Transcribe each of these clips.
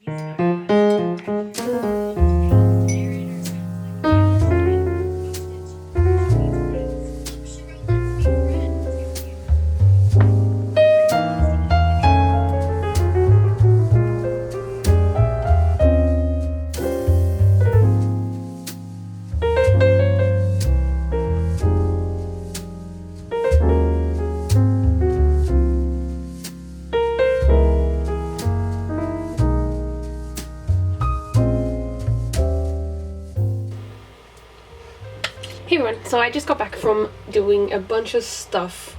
Hey everyone, so I just got back from doing a bunch of stuff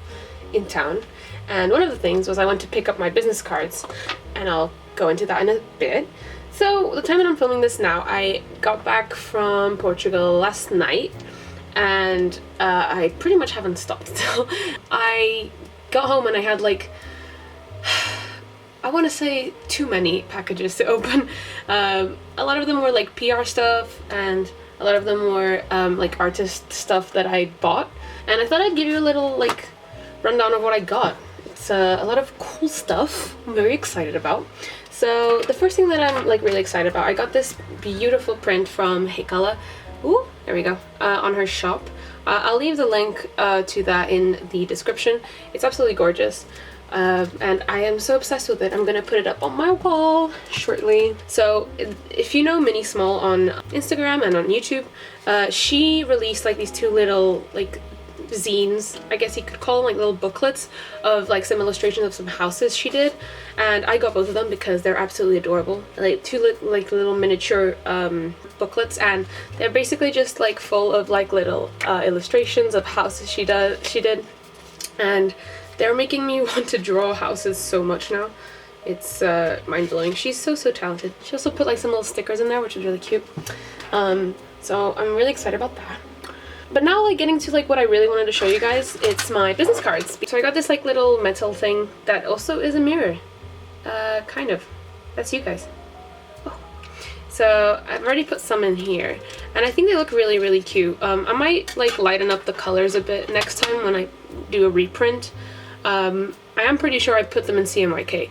in town, and one of the things was I went to pick up my business cards, and I'll go into that in a bit. So the time that I'm filming this now, I got back from Portugal last night, and I pretty much haven't stopped still. I got home and I had like, I want to say too many packages to open. A lot of them were like PR stuff, and a lot of them were like artist stuff that I bought, and I thought I'd give you a little like rundown of what I got. It's a lot of cool stuff I'm very excited about. So the first thing that I'm like really excited about, I got this beautiful print from Watercolor. Ooh, there we go, on her shop. I'll leave the link to that in the description. It's absolutely gorgeous. And I am so obsessed with it. I'm gonna put it up on my wall shortly. So if you know Minnie Small on Instagram and on YouTube, she released like these two little like zines, I guess you could call them, like little booklets of like some illustrations of some houses she did, and I got both of them because they're absolutely adorable. Like two little miniature booklets, and they're basically just like full of like little illustrations of houses she did, and they're making me want to draw houses so much now. It's mind-blowing. She's so talented. She also put like some little stickers in there, which is really cute. So I'm really excited about that. But now, like, getting to like what I really wanted to show you guys, it's my business cards. So I got this like little metal thing that also is a mirror. Kind of. That's you guys. Oh. So I've already put some in here, and I think they look really cute. I might like lighten up the colors a bit next time when I do a reprint. I am pretty sure I put them in CMYK,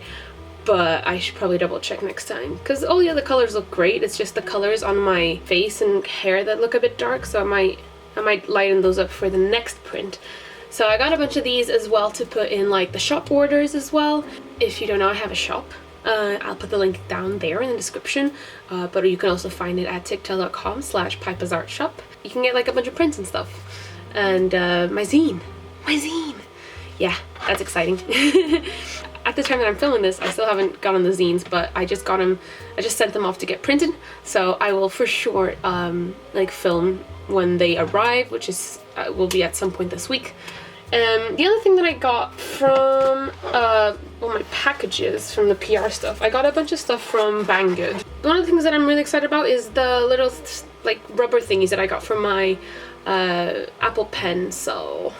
but I should probably double check next time, because all the other colors look great. It's just the colors on my face and hair that look a bit dark, so I might lighten those up for the next print. So I got a bunch of these as well to put in like the shop orders as well. If you don't know, I have a shop. I'll put the link down there in the description, but you can also find it at tiktok.com/pipasartshop. You can get like a bunch of prints and stuff, and my zine. Yeah, that's exciting. At the time that I'm filming this, I still haven't gotten the zines, but I just sent them off to get printed, so I will for sure like film when they arrive, which is will be at some point this week. The other thing that I got from my packages from the PR stuff, I got a bunch of stuff from Banggood. One of the things that I'm really excited about is the little like rubber thingies that I got from my Apple Pen. So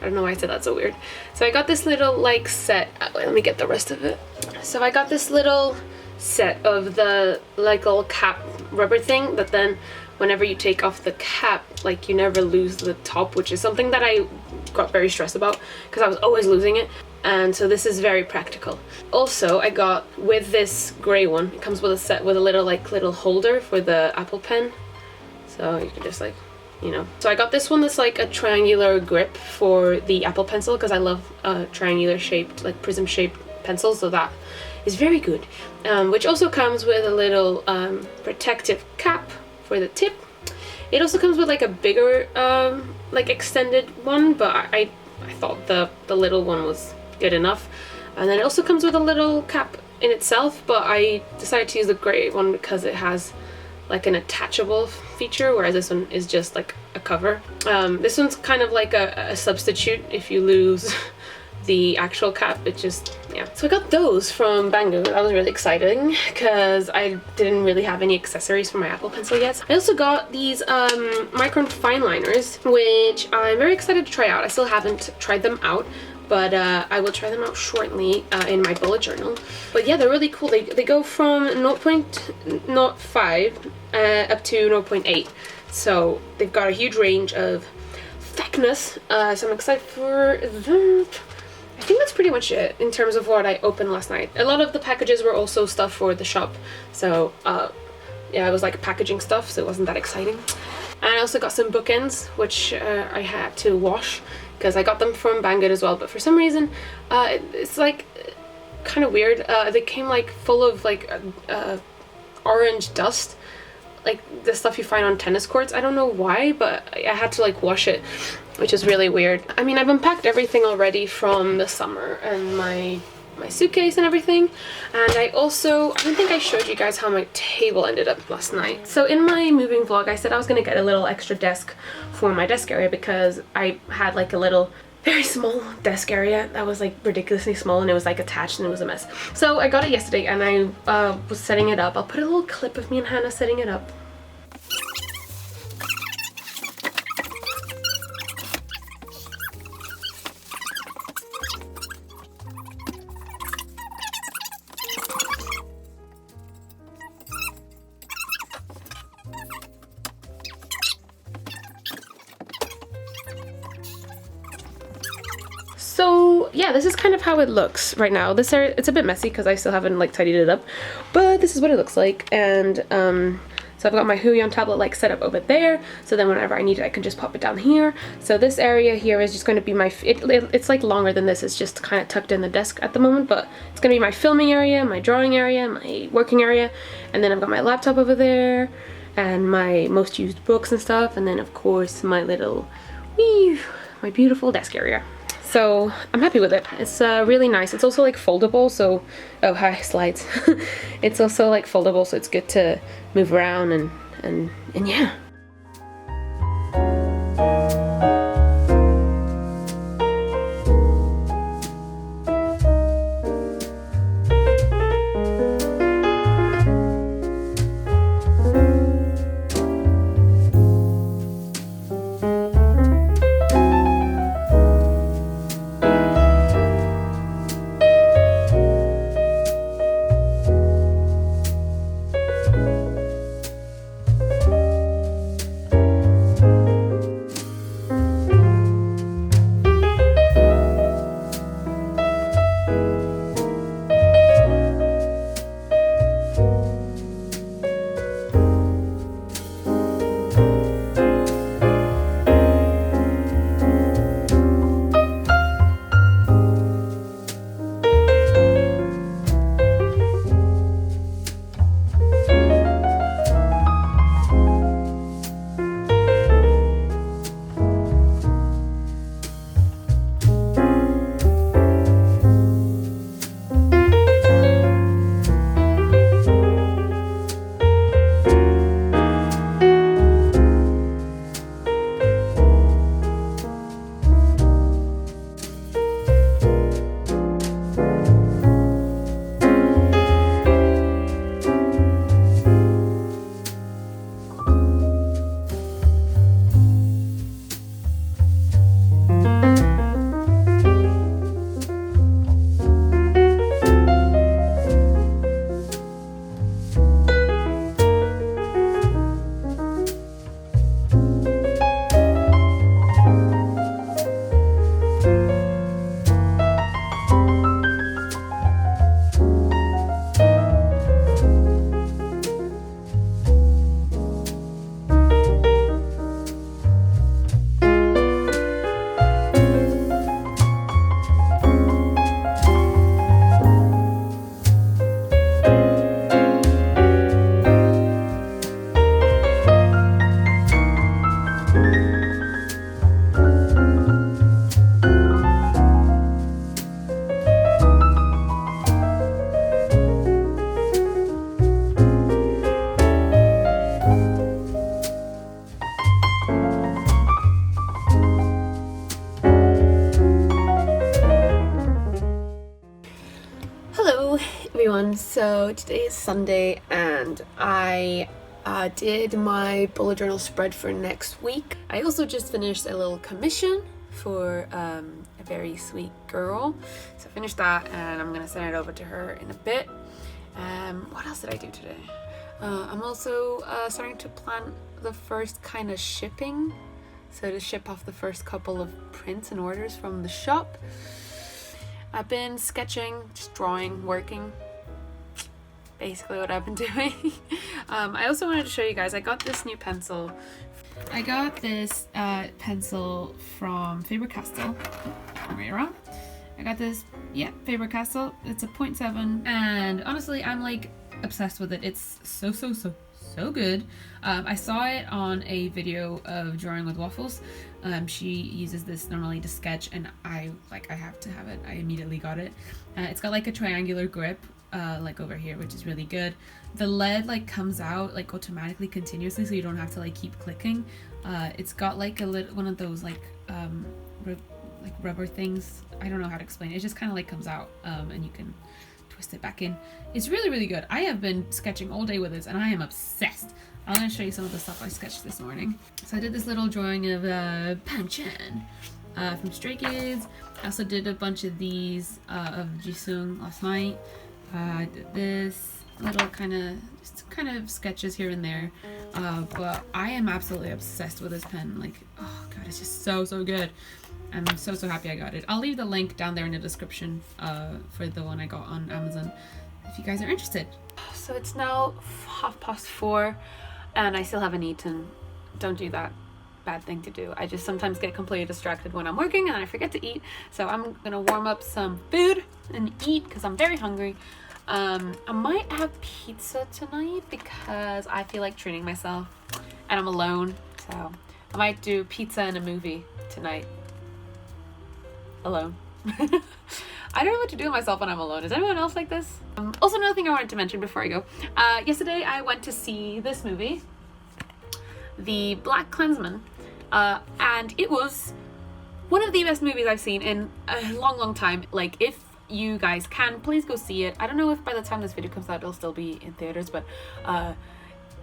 I don't know why I said that so weird. So I got this little like set. Wait, let me get the rest of it. So I got this little set of the like little cap rubber thing that then whenever you take off the cap, like you never lose the top, which is something that I got very stressed about because I was always losing it. And so this is very practical. Also, I got with this gray one, it comes with a set with a little holder for the Apple Pen. So you can just like, you know. So I got this one that's like a triangular grip for the Apple Pencil because I love triangular shaped, like prism shaped pencils, so that is very good. Which also comes with a little protective cap for the tip. It also comes with like a bigger like extended one, but I thought the little one was good enough. And then it also comes with a little cap in itself, but I decided to use the gray one because it has like an attachable feature, whereas this one is just like a cover. This one's kind of like a substitute if you lose the actual cap. It just, yeah. So I got those from Banggood. That was really exciting because I didn't really have any accessories for my Apple Pencil yet. I also got these micron fineliners, which I'm very excited to try out. I still haven't tried them out, but I will try them out shortly in my bullet journal. But yeah, they're really cool. They go from 0.05 up to 0.8. So they've got a huge range of thickness. So I'm excited for that. I think that's pretty much it in terms of what I opened last night. A lot of the packages were also stuff for the shop, so yeah, it was like packaging stuff, so it wasn't that exciting. And I also got some bookends, which I had to wash because I got them from Banggood as well, but for some reason it's like kind of weird. They came like full of like orange dust, like the stuff you find on tennis courts. I don't know why, but I had to like wash it, which is really weird. I mean, I've unpacked everything already from the summer and my suitcase and everything, and I don't think I showed you guys how my table ended up last night. So in my moving vlog I said I was gonna get a little extra desk for my desk area because I had like a little very small desk area that was like ridiculously small, and it was like attached and it was a mess. So I got it yesterday and I was setting it up. I'll put a little clip of me and Hannah setting it up. So yeah, this is kind of how it looks right now. This area, it's a bit messy because I still haven't like tidied it up, but this is what it looks like. And so I've got my Huion tablet like set up over there, so then whenever I need it I can just pop it down here. So this area here is just going to be my, it's like longer than this, it's just kind of tucked in the desk at the moment, but it's going to be my filming area, my drawing area, my working area, and then I've got my laptop over there and my most used books and stuff, and then of course my little, my beautiful desk area. So I'm happy with it. It's really nice. It's also like foldable, so oh hi slides. It's also like foldable, so it's good to move around and yeah. So today is Sunday and I did my bullet journal spread for next week. I also just finished a little commission for a very sweet girl. So I finished that and I'm gonna send it over to her in a bit. What else did I do today? I'm also starting to plan the first kind of shipping. So to ship off the first couple of prints and orders from the shop. I've been sketching, just drawing, working. Basically what I've been doing. I also wanted to show you guys, I got this new pencil. I got this pencil from Faber-Castell. Am I wrong? I got this, yeah, Faber-Castell. It's a 0.7, and honestly, I'm like obsessed with it. It's so good. I saw it on a video of drawing with waffles. She uses this normally to sketch, and I have to have it. I immediately got it. It's got like a triangular grip, like over here, which is really good. The lead like comes out like automatically continuously, so you don't have to like keep clicking. It's got like a little one of those like rubber things. I don't know how to explain it. It just kind of like comes out, and you can twist it back in. It's really good. I have been sketching all day with this, and I am obsessed. I'm going to show you some of the stuff I sketched this morning. So I did this little drawing of Pan-chan from Stray Kids. I also did a bunch of these of Jisung last night. I did this little kind of sketches here and there, but I am absolutely obsessed with this pen. Like, oh god, it's just so good. I'm so happy I got it. I'll leave the link down there in the description for the one I got on Amazon if you guys are interested. So it's now 4:30 and I still haven't eaten. Don't do that. Bad thing to do. I just sometimes get completely distracted when I'm working and I forget to eat. So I'm gonna warm up some food and eat because I'm very hungry. I might have pizza tonight because I feel like treating myself and I'm alone. So I might do pizza and a movie tonight. Alone. I don't know what to do with myself when I'm alone. Is anyone else like this? Also, another thing I wanted to mention before I go. Yesterday I went to see this movie, the BlakkKlansman, and it was one of the best movies I've seen in a long time. Like, if you guys can, please go see it. I don't know if by the time this video comes out it'll still be in theaters, but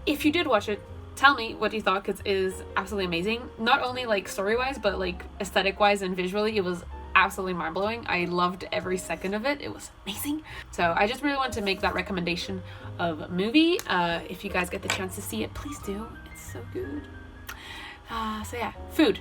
if you did watch it, tell me what you thought, because it is absolutely amazing. Not only like story-wise, but like aesthetic-wise and visually, it was absolutely mind-blowing. I loved every second of it. It was amazing. So I just really wanted to make that recommendation of a movie. If you guys get the chance to see it, please do. It's so good. So yeah, food.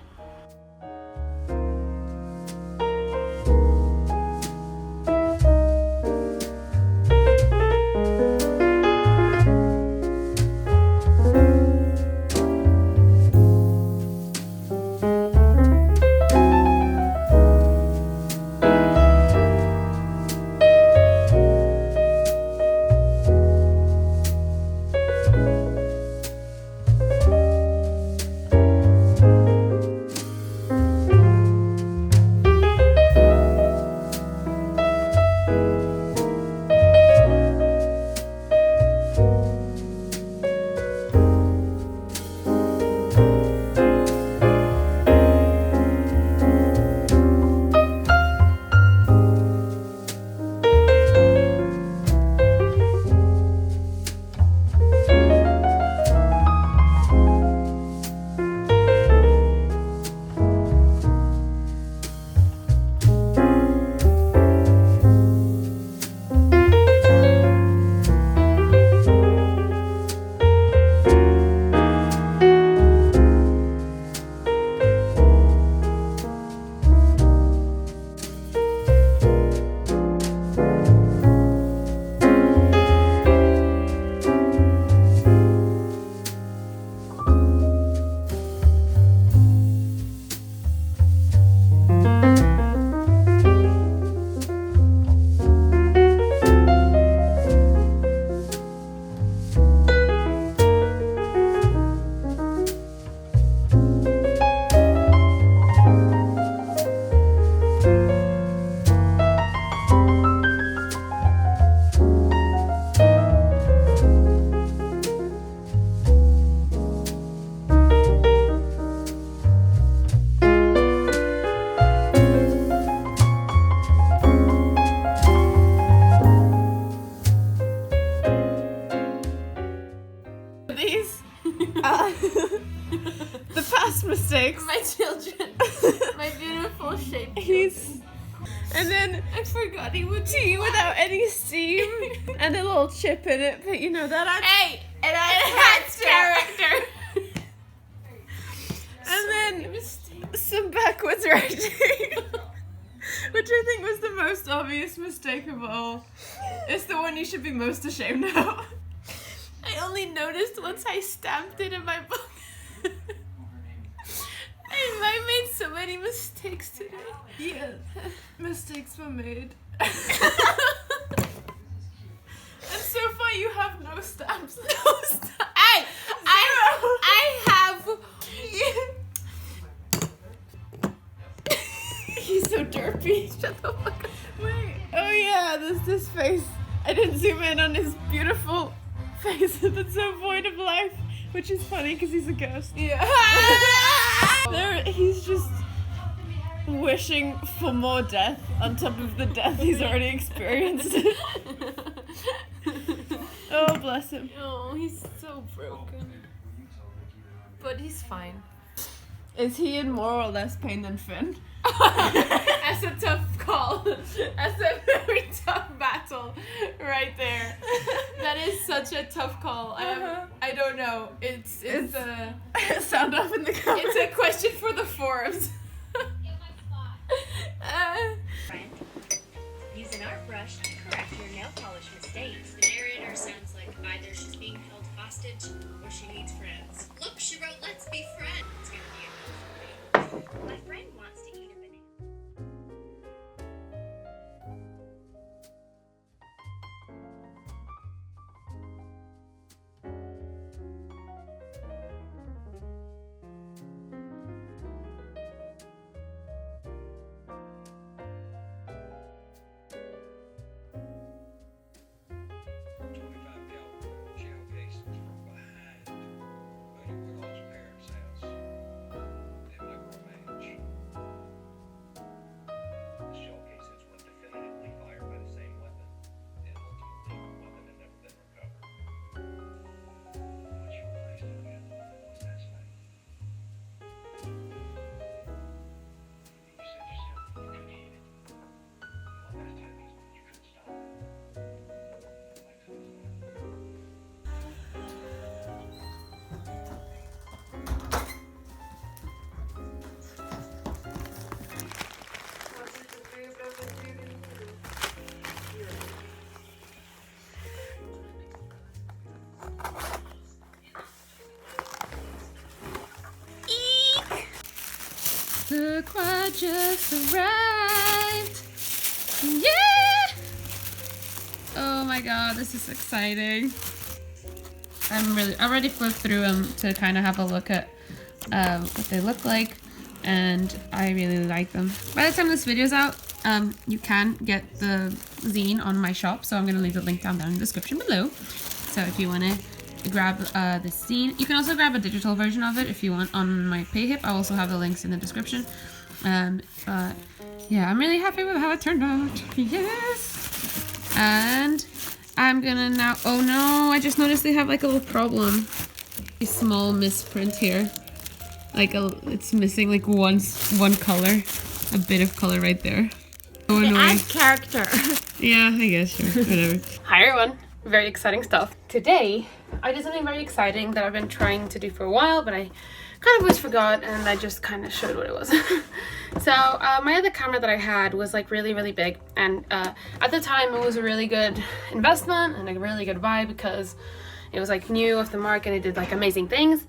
The past mistakes. My children. My beautiful shape. And then I forgot he would tea without any steam and a little chip in it, but you know that adds. Hey, it adds character. And then some backwards writing. Which I think was the most obvious mistake of all. It's the one you should be most ashamed of. I only noticed once I stamped it in my book. I made so many mistakes today. Yeah, mistakes were made. And so far you have no stamps. No stamps. I have. He's so derpy. Shut the fuck up. Wait. Oh yeah, there's this face. I didn't zoom in on his beautiful face that's so void of life, which is funny because he's a ghost. Yeah. There, he's just wishing for more death on top of the death he's already experienced. Oh, bless him. Oh, he's so broken. But he's fine. Is he in more or less pain than Finn? That's a tough call. That's a very tough battle right there. That is such a tough call. I don't know. It's a sound off in the comments. It's a question for the forums. Use an art brush to correct your nail polish mistakes. The narrator sounds like either she's being held hostage or she needs friends. Look, she wrote, "Let's be friends." It's gonna be a no for me. My friend wants to eat a banana. Look what just arrived! Yeah! Oh my god, this is exciting. I already flipped through them to kind of have a look at what they look like, and I really like them. By the time this video's out, you can get the zine on my shop, so I'm going to leave the link down in the description below. So if you want to grab this zine, you can also grab a digital version of it if you want on my Payhip. I also have the links in the description. Yeah, I'm really happy with how it turned out. Yes! And I'm gonna now, oh no, I just noticed they have like a little problem. A small misprint here. Like it's missing like one color. A bit of color right there. So annoying. Add character. Yeah, I guess, sure, whatever. Hi everyone, very exciting stuff. Today, I did something very exciting that I've been trying to do for a while, but I kind of always forgot, and I just kind of showed what it was. So my other camera that I had was like really big, and at the time it was a really good investment and a really good buy because it was like new off the market. It did like amazing things.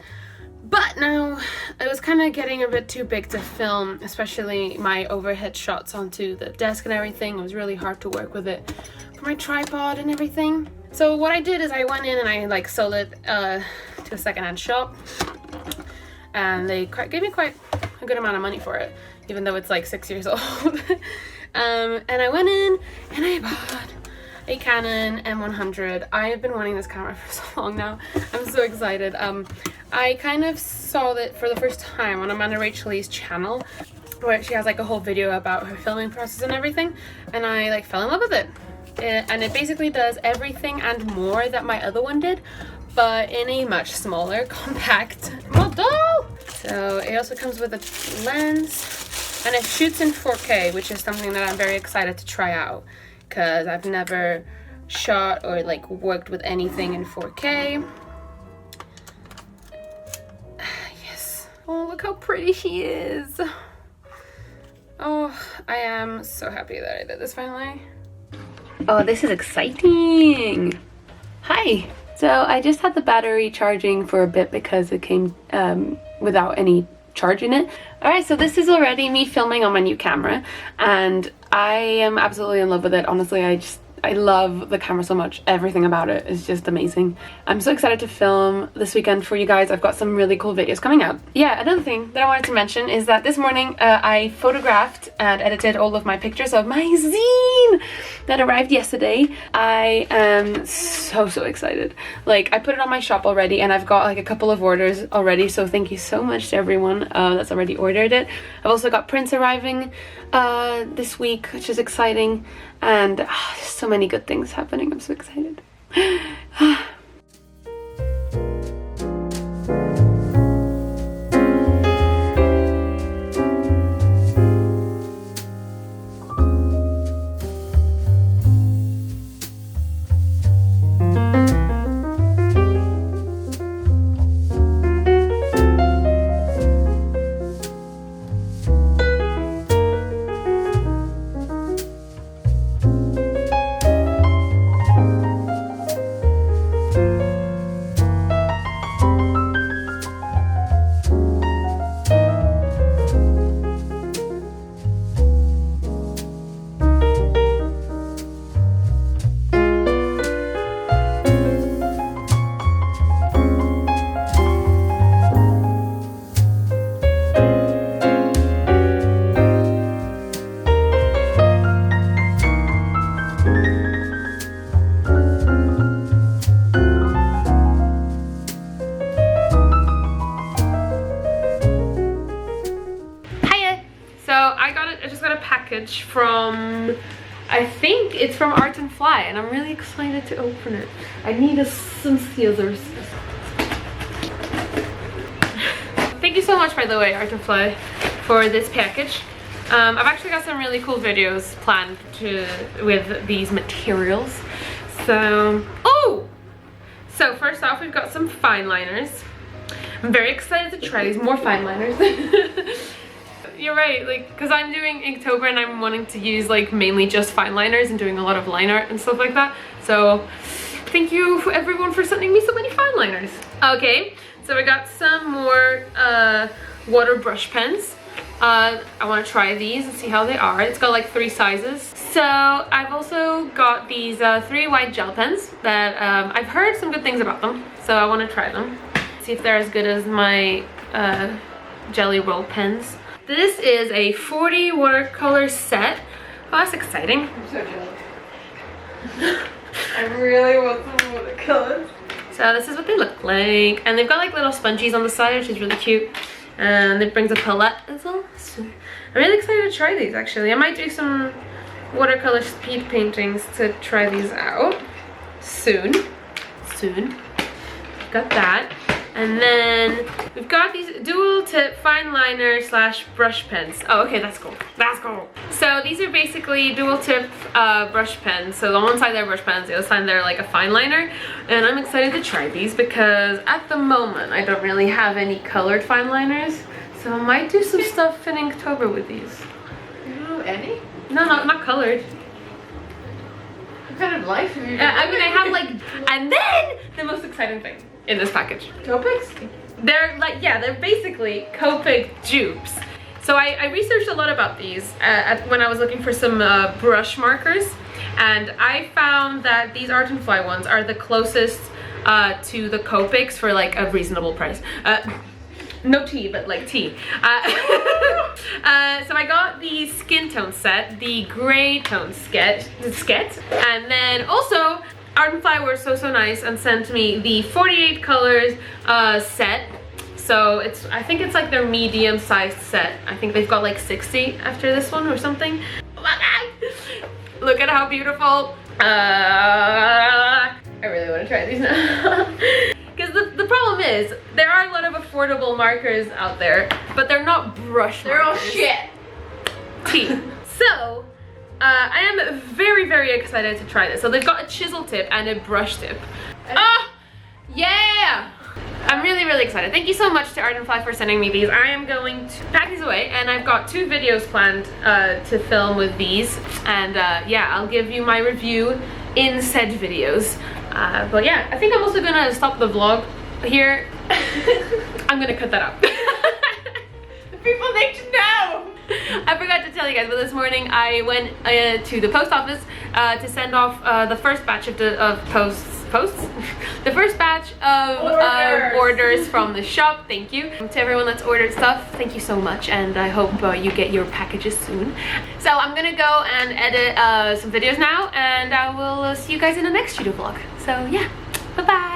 But now it was kind of getting a bit too big to film, especially my overhead shots onto the desk and everything. It was really hard to work with it for my tripod and everything. So what I did is I went in and I like sold it to a secondhand shop, and they gave me quite a good amount of money for it, even though it's like 6 years old. And I went in and I bought a Canon M100. I've been wanting this camera for so long now. I'm so excited. I kind of saw it for the first time on AmandaRachLee's channel, where she has like a whole video about her filming process and everything, and I like fell in love with it. And it basically does everything and more that my other one did, but in a much smaller, compact model. So it also comes with a lens, and it shoots in 4K, which is something that I'm very excited to try out, because I've never shot or like worked with anything in 4K. Yes. Oh, look how pretty she is. Oh, I am so happy that I did this finally. Oh, this is exciting. Hi. So I just had the battery charging for a bit because it came without any charge in it. Alright, so this is already me filming on my new camera, and I am absolutely in love with it. Honestly, I love the camera so much. Everything about it is just amazing. I'm so excited to film this weekend for you guys. I've got some really cool videos coming out. Yeah, another thing that I wanted to mention is that this morning I photographed and edited all of my pictures of my zine that arrived yesterday. I am so excited. Like, I put it on my shop already, and I've got like a couple of orders already, so thank you so much to everyone that's already ordered it. I've also got prints arriving this week, which is exciting, and there's so many good things happening. I'm so excited. From, I think it's from Art and Fly, and I'm really excited to open it. I need some scissors. Thank you so much, by the way, Art and Fly, for this package. I've actually got some really cool videos planned with these materials. So, so first off, we've got some fineliners. I'm very excited to try these more fineliners. You're right, like, because I'm doing Inktober and I'm wanting to use like mainly just fineliners and doing a lot of line art and stuff like that. So thank you for everyone for sending me so many fineliners. Okay, so we got some more water brush pens. I want to try these and see how they are. It's got like 3 sizes. So I've also got these 3 white gel pens that I've heard some good things about them, so I want to try them, see if they're as good as my jelly roll pens. This is a 40 watercolor set. Oh, that's exciting. I'm so jealous. I really want some watercolors. So this is what they look like. And they've got like little sponges on the side, which is really cute. And it brings a palette as well. So I'm really excited to try these, actually. I might do some watercolor speed paintings to try these out soon. Got that. And then we've got these dual tip fine liner / brush pens. Oh, okay, that's cool. That's cool. So these are basically dual tip brush pens. So on one side they're brush pens, the other side they're like a fine liner. And I'm excited to try these because at the moment I don't really have any colored fine liners. So I might do some stuff in Inktober with these. You don't have any? No, not colored. What kind of life have you I mean, I have like, and then the most exciting thing in this package. Copics? They're like, yeah, they're basically Copic dupes. So I researched a lot about these when I was looking for some brush markers, and I found that these Art and Fly ones are the closest to the Copics for like a reasonable price. No tea, but like tea. So I got the skin tone set, the gray tone sketch, and then also Art and Fly were so nice and sent me the 48 colors set. So it's, I think it's like their medium sized set. I think they've got like 60 after this one or something. Oh my god! Look at how beautiful. I really want to try these now. Because the problem is, there are a lot of affordable markers out there, but they're not brush markers. They're all shit. Tea. So, I am very excited to try this. So they've got a chisel tip and a brush tip. Ah! Yeah! I'm really, really excited. Thank you so much to Ardenfly for sending me these. I am going to pack these away, and I've got 2 videos planned to film with these. And yeah, I'll give you my review in said videos. But yeah, I think I'm also gonna stop the vlog here. I'm gonna cut that out. People need to know! I forgot to tell you guys, but this morning I went to the post office to send off the first batch of the first batch of orders from the shop. Thank you to everyone that's ordered stuff. Thank you so much, and I hope you get your packages soon. So I'm gonna go and edit some videos now, and I will see you guys in the next studio vlog. So yeah, bye bye.